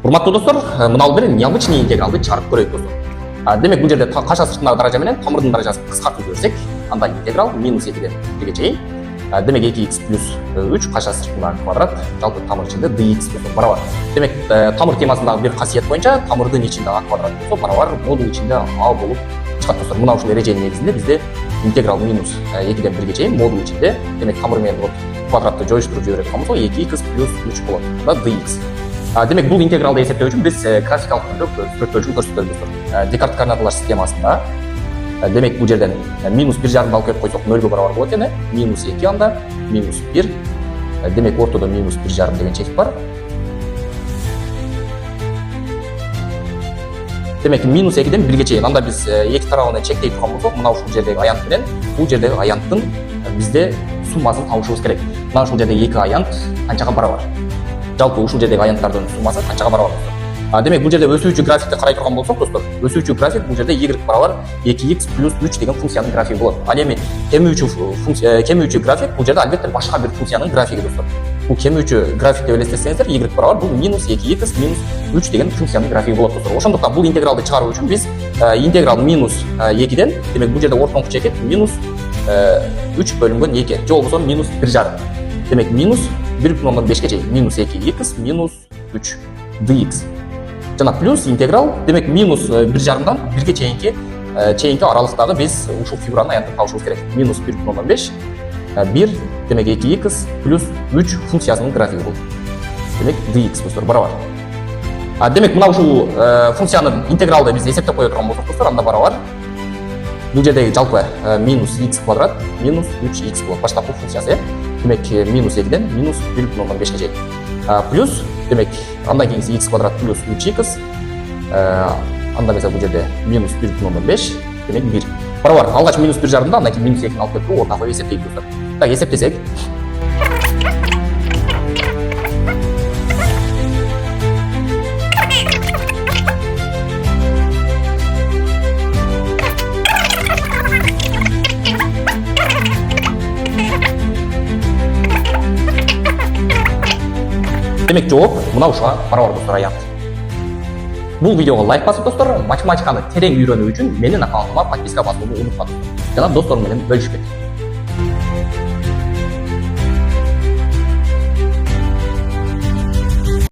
Урматтуу достор, мына бир необычный интегралды чыгарып көрөйүк достор. Демек бул жерде каша сыртындагы даража менен тамырдын даражасын кыскартып жиберсек, анда интеграл минус 2ден 1ге чейин. Демек 2x плюс 3 каша сыртындагы квадрат жалпы тамыр ичинде dx болсо барабар. Демек тамыр темасындагы бир касиет боюнча тамырдын ичинде а квадрат болсо барабар модул ичинде а болуп чыгат достор. Мына ушул эреженин негизинде бизде интеграл минус 2ден 1ге чейин модул ичинде, демек тамыр менен квадратты жоюштуруп жиберет болсо 2x плюс 3 болот. Да dx. Демек бул интегралды эсептөө үчүн биз графикалык түрдө сүрөттөө үчүн көрсөтөлүк достор. Декарт координаталар системасында демек бул жерден минус 1,5 алып келип койсок 0 барабар болот эне. Минус 2 анда минус 1. Демек ортодо минус 1,5 деген чек бар. Демек минус 2ден 1ге чейин анда биз эки тарабына чектей турган болсок, мына ушул жердеги аянт менен бул жердеги аянттын бизде суммасын табышыбыз керек. Мына ушул жердеги эки аянт канчага барабар? Жалпы ушул жердеги аянттардын суммасы канчага барабар? Демек бул жерде өсүүчү графикти карай турган болсок достор, өсүүчү график бул жерде y барабар 2x плюс 3 деген функциянын графиги болот. Ал эми кемүүчү график бул жерде албетте башка бир функциянын графиги достор. Бул кемүүчү график деп элестетсеңиздер, y барабар бул минус 2x минус 3 деген функциянын графиги болот достор. Ошондуктан бул интегралды чыгаруу үчүн биз интеграл минус 2ден, демек бул жерде ортоңку чекит минус 3 бөлүнгөн 2 же болбосо минус 1,5. Демек минус 1,5ге чейин минус 2x минус 3 dx. Жана плюс интеграл, демек минус 1,5дан 1ге чейинки аралыктагы биз ушул фигураны аянтып табышыбыз керек. Минус 1,5 1 демек 2x плюс 3 функциясынын графиги бул. Демек dx достор барабар. Демек мына ушул функциянын интегралды биз эсептеп кое турган болсок достор, анда барабар бул жердеги жалпы минус x квадрат минус 3x болот. Баштапкы функциясы. Демек минус 2ден минус 1,5ге чейин. Плюс демек андан кийинкиси x квадрат плюс 3x, андан келсе бул жерде минус 1,5 демек 1 барабар. Алгач минус 1,5да, андан кийин минус 2-ни алып келип ортага эсептейбиз достор. Так эсептесек, демек жооп мына ушуга барабар достор аянт. Бул видеого лайк басып достор, математиканы терең үйрөнүү үчүн менин аккаунтума подписка басууну унутпаңыз. Жана досторуң менен бөлүшүп кетиңиз.